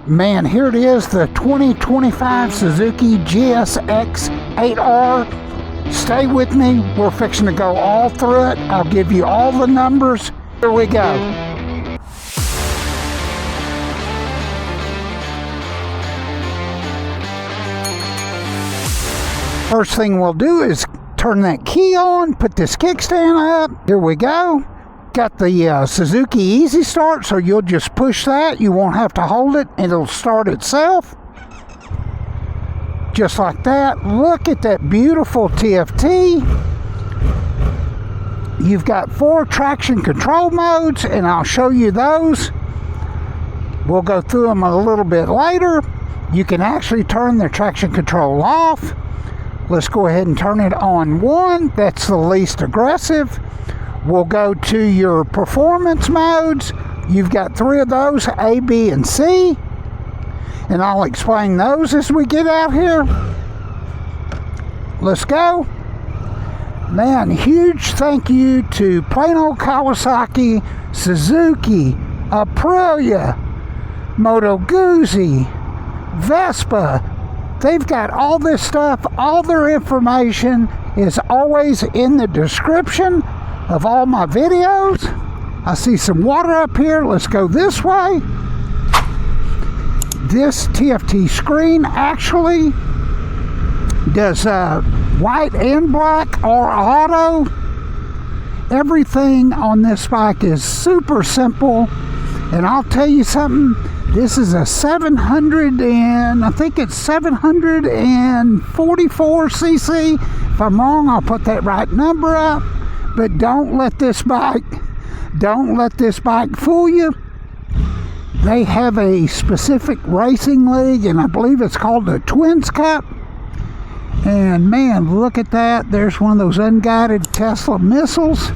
Man, here it is, the 2025 Suzuki GSX-8R. Stay with me. We're fixing to go all through it. I'll give you all the numbers. Here we go. First thing we'll do is turn that key on, put this kickstand up. Here we go. Got the Suzuki Easy Start, so you'll just push that. You won't have to hold it, and it'll start itself. Just like that. Look at that beautiful TFT. You've got 4 traction control modes, and I'll show you those. We'll go through them a little bit later. You can actually turn the traction control off. Let's go ahead and turn it on 1. That's the least aggressive. We'll go to your performance modes. You've got 3 of those, A, B, and C. And I'll explain those as we get out here. Let's go. Man, huge thank you to plain old Kawasaki, Suzuki, Aprilia, Moto Guzzi, Vespa. They've got all this stuff. All their information is always in the description of all my videos. I see some water up here. Let's go this way. This TFT screen actually does white and black or auto. Everything on this bike is super simple. And I'll tell you something, this is a 744cc. If I'm wrong, I'll put that right number up. But don't let this bike fool you. They have a specific racing league, and I believe it's called the Twins Cup. And man, look at that. There's one of those unguided Tesla missiles.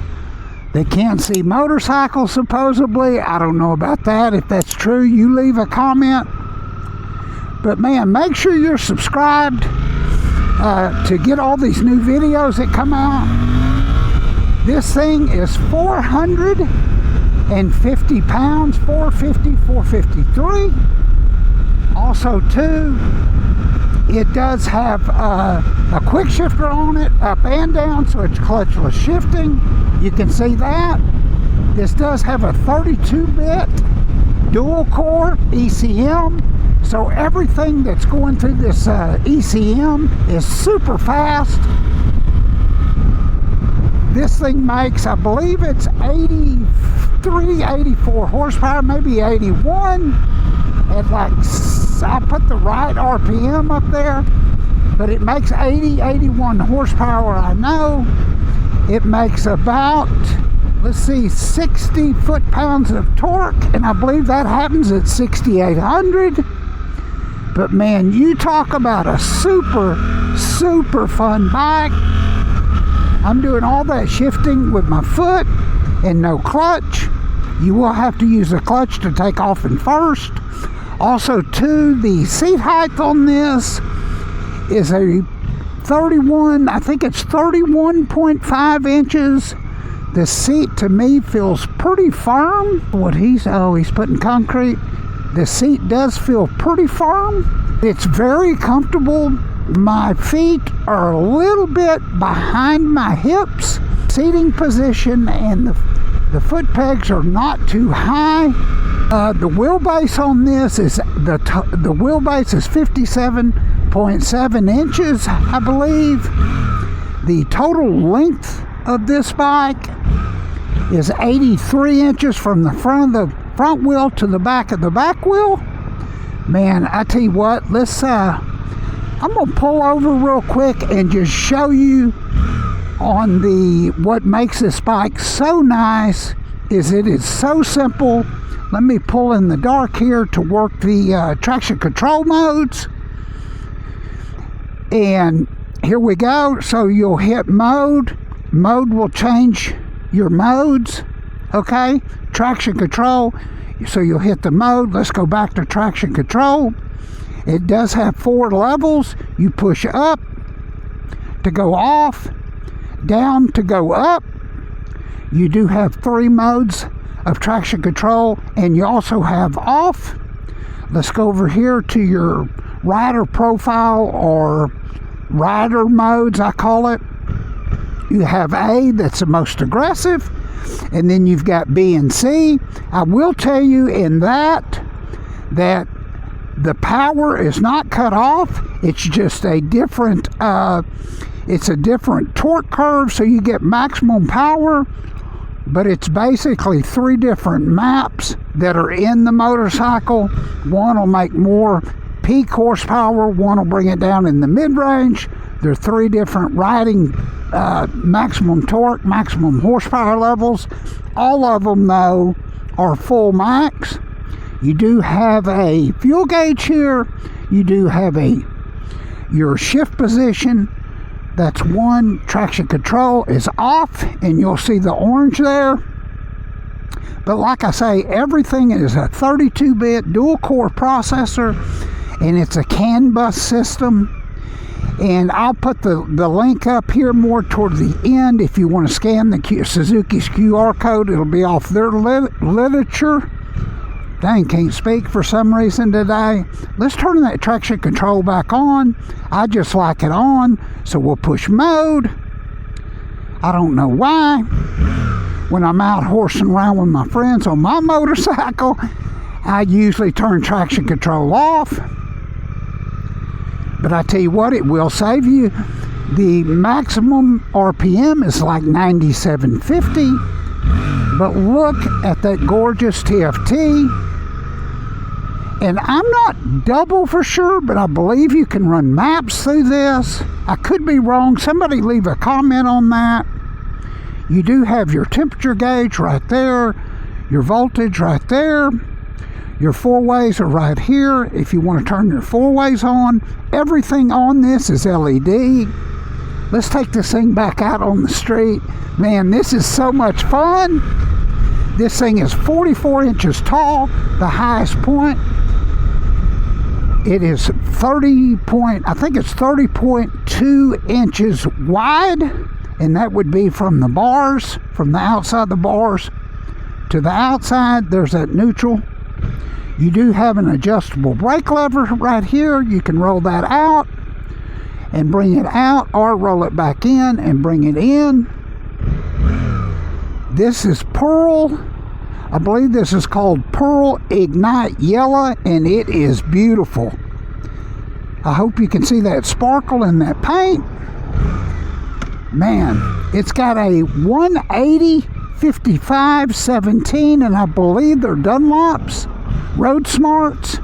They can't see motorcycles, supposedly. I don't know about that. If that's true, you leave a comment. But man, make sure you're subscribed to get all these new videos that come out. This thing is 450 pounds, 450, 453. Also, too, it does have a quick shifter on it, up and down, so it's clutchless shifting. You can see that. This does have a 32-bit dual-core ECM, so everything that's going through this ECM is super fast. This thing makes, I believe it's 83, 84 horsepower, maybe 81. At like, I put the right RPM up there, but it makes 80, 81 horsepower, I know. It makes about, let's see, 60 foot-pounds of torque, and I believe that happens at 6,800. But man, you talk about a super, super fun bike. I'm doing all that shifting with my foot and no clutch. You will have to use a clutch to take off in first. Also, too, the seat height on this is a 31, I think it's 31.5 inches. The seat to me feels pretty firm. He's putting concrete. The seat does feel pretty firm. It's very comfortable. My feet are a little bit behind my hips. Seating position and the foot pegs are not too high. The wheelbase on this is the wheelbase is 57.7 inches, I believe. The total length of this bike is 83 inches from the front of the front wheel to the back of the back wheel. Man, I tell you what, I'm gonna pull over real quick and just show you on what makes this bike so nice is it is so simple. Let me pull in the dark here to work the traction control modes. And here we go. So you'll hit mode. Mode will change your modes. Okay, traction control. So you'll hit the mode. Let's go back to traction control. It does have 4 levels. You push up to go off, down to go up. You do have 3 modes of traction control, and you also have off. Let's go over here to your rider profile, or rider modes, I call it. You have A, that's the most aggressive, and then you've got B and C. I will tell you in that the power is not cut off. It's just a different it's a different torque curve, so you get maximum power, but it's basically 3 different maps that are in the motorcycle. One will make more peak horsepower, one will bring it down in the mid-range. There are 3 different riding maximum torque, maximum horsepower levels. All of them, though, are full max. You do have a fuel gauge here. You do have your shift position. That's 1. Traction control is off, and you'll see the orange there. But like I say, everything is a 32-bit dual-core processor, and it's a CAN bus system. And I'll put the link up here more toward the end. If you want to scan the Suzuki's QR code, it'll be off their literature. Dang, can't speak for some reason today. Let's turn that traction control back on. I just like it on, so we'll push mode. I don't know why. When I'm out horsing around with my friends on my motorcycle, I usually turn traction control off. But I tell you what, it will save you. The maximum RPM is like 9750. But look at that gorgeous TFT. And I'm not double for sure, but I believe you can run maps through this. I could be wrong. Somebody leave a comment on that. You do have your temperature gauge right there, your voltage right there. Your 4-ways are right here if you want to turn your 4-ways on. Everything on this is LED. Let's take this thing back out on the street. Man, this is so much fun. This thing is 44 inches tall, the highest point. It is 30.2 inches wide, and that would be from the bars, from the outside the bars to the outside. There's that neutral. You do have an adjustable brake lever right here. You can roll that out and bring it out, or roll it back in and bring it in. This is Pearl. I believe this is called Pearl Ignite Yellow, and it is beautiful. I hope you can see that sparkle in that paint. Man, it's got a 180 55 17, and I believe they're Dunlops Road Smarts.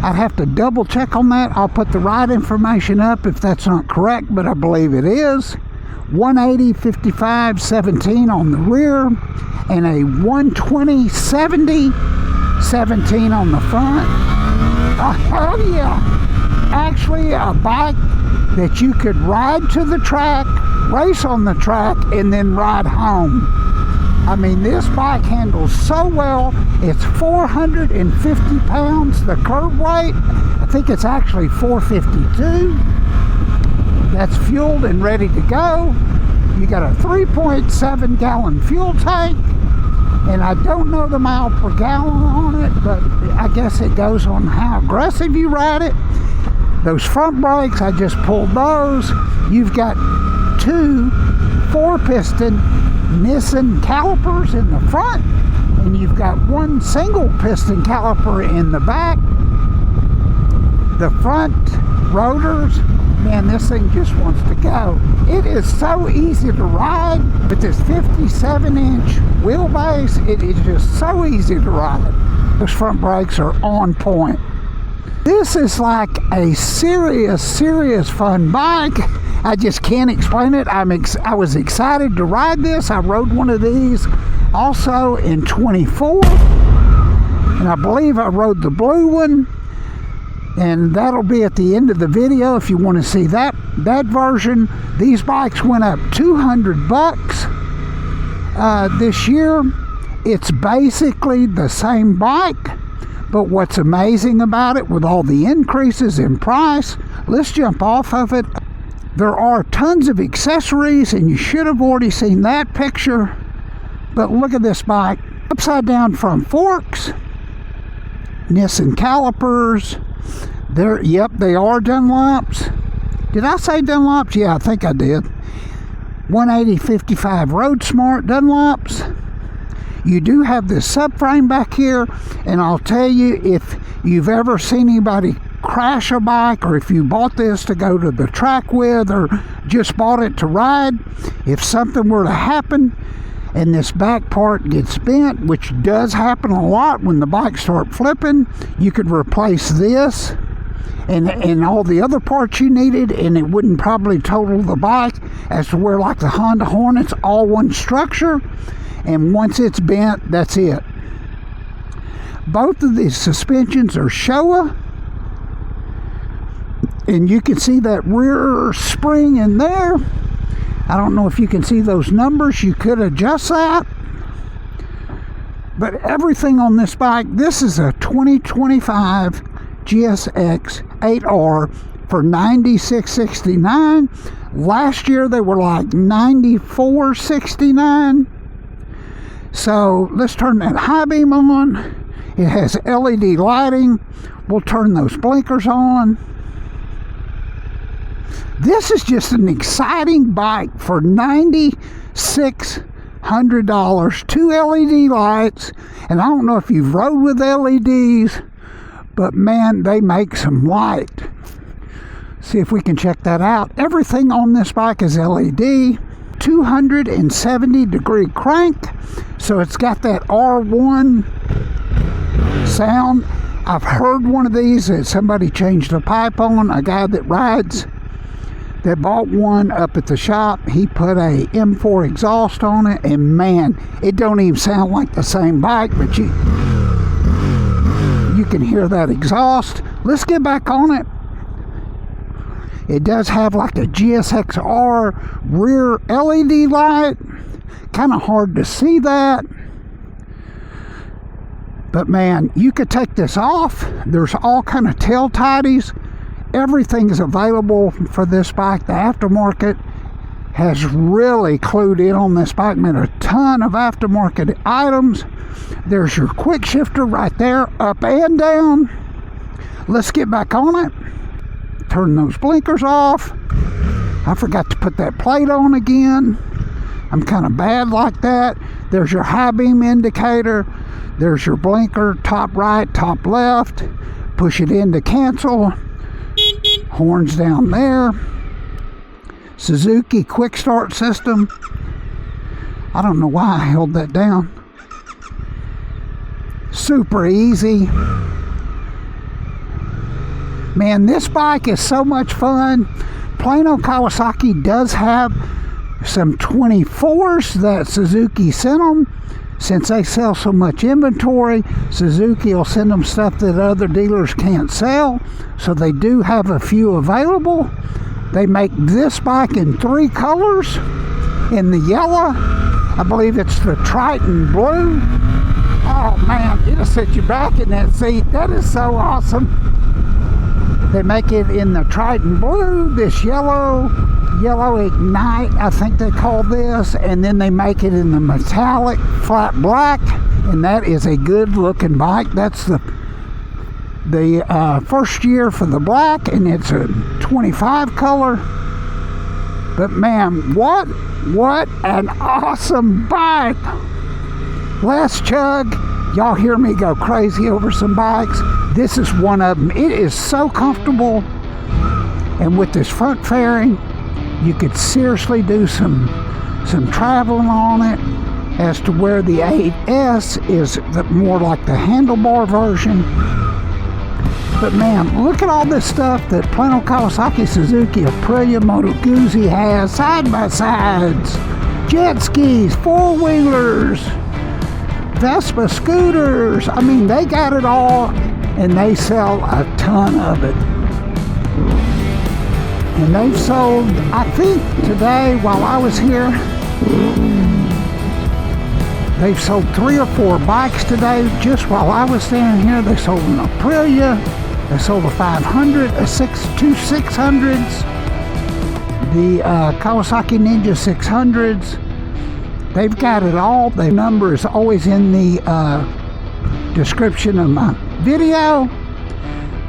I'd have to double check on that. I'll put the right information up if that's not correct, but I believe it is. 180 55 17 on the rear, and a 120 70 17 on the front. Oh yeah, actually a bike that you could ride to the track, race on the track, and then ride home. I mean, this bike handles so well. It's 450 pounds, the curb weight. I think it's actually 452. That's fueled and ready to go. You got a 3.7 gallon fuel tank, and I don't know the mile per gallon on it, but I guess it goes on how aggressive you ride it. Those front brakes, I just pulled those. You've got 2 4-piston Nissan calipers in the front, and you've got 1 single piston caliper in the back. The front rotors, man, this thing just wants to go. It is so easy to ride with this 57-inch wheelbase. It is just so easy to ride. Those front brakes are on point. This is like a serious fun bike. I just can't explain it. I was excited to ride this. I rode one of these also in 24, and I believe I rode the blue one, and that'll be at the end of the video if you want to see that version. These bikes went up $200 this year. It's basically the same bike, but what's amazing about it, with all the increases in price, let's jump off of it. There are tons of accessories, and you should have already seen that picture. But look at this bike. Upside down front forks. Nissan calipers. Yep, they are Dunlops. Did I say Dunlops? Yeah, I think I did. 180/55 Road Smart Dunlops. You do have this subframe back here, and I'll tell you, if you've ever seen anybody crash a bike, or if you bought this to go to the track with, or just bought it to ride, if something were to happen and this back part gets bent, which does happen a lot when the bikes start flipping, you could replace this and all the other parts you needed, and it wouldn't probably total the bike, as to where, like the Honda Hornet's all one structure, and once it's bent, that's it. Both of these suspensions are Showa, and you can see that rear spring in there. I don't know if you can see those numbers. You could adjust that. But everything on this bike, this is a 2025 GSX-8R for $96.69. Last year they were like $94.69. So let's turn that high beam on. It has LED lighting. We'll turn those blinkers on. This is just an exciting bike for $9,600. 2 LED lights, and I don't know if you've rode with LEDs, but man, they make some light. See if we can check that out. Everything on this bike is LED. 270-degree crank, so it's got that R1 sound. I've heard one of these that somebody changed a pipe on. A guy that rides, that bought one up at the shop, he put a M4 exhaust on it, and man, it don't even sound like the same bike, but you can hear that exhaust. Let's get back on it. It does have like a GSX-R rear LED light. Kind of hard to see that. But man, you could take this off. There's all kind of tail tidies. Everything is available for this bike. The aftermarket has really clued in on this bike, made a ton of aftermarket items. There's your quick shifter right there, up and down. Let's get back on it. Turn those blinkers off. I forgot to put that plate on again. I'm kind of bad like that. There's your high beam indicator. There's your blinker, top right, top left. Push it in to cancel. Horns down there. Suzuki quick start system. I don't know why I held that down. Super easy. Man, this bike is so much fun. Plano Kawasaki does have some 24s that Suzuki sent them. Since they sell so much inventory, Suzuki will send them stuff that other dealers can't sell. So they do have a few available. They make this bike in 3 colors. In the yellow, I believe it's the Triton blue. Oh man, it'll set you back in that seat. That is so awesome. They make it in the Triton blue, this yellow Ignite, I think they call this, and then they make it in the metallic flat black, and that is a good looking bike. That's the first year for the black, and it's a 25 color. But man, what an awesome bike. Last chug, y'all hear me go crazy over some bikes. This is one of them. It is so comfortable, and with this front fairing, you could seriously do some traveling on it, as to where the 8S is more like the handlebar version. But man, look at all this stuff that Plano Kawasaki, Suzuki, Aprilia, Moto Guzzi has. Side-by-sides, jet skis, four-wheelers, Vespa scooters. I mean, they got it all, and they sell a ton of it. And they've sold, I think today, while I was here, they've sold 3 or 4 bikes today. Just while I was standing here, they sold an Aprilia, they sold a 500, two 600s, the Kawasaki Ninja 600s. They've got it all. The number is always in the description of my video.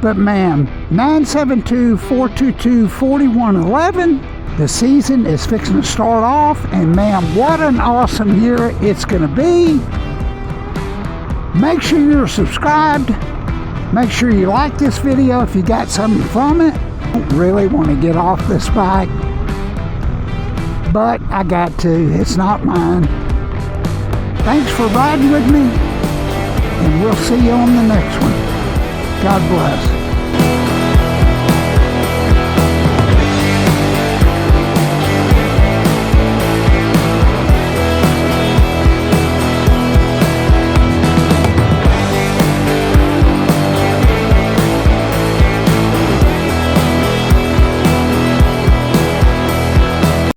But man, 972-422-4111. The season is fixing to start off, and man, what an awesome year it's going to be. Make sure you're subscribed. Make sure you like this video if you got something from it. I don't really want to get off this bike, but I got to. It's not mine. Thanks for riding with me, and we'll see you on the next one. God bless.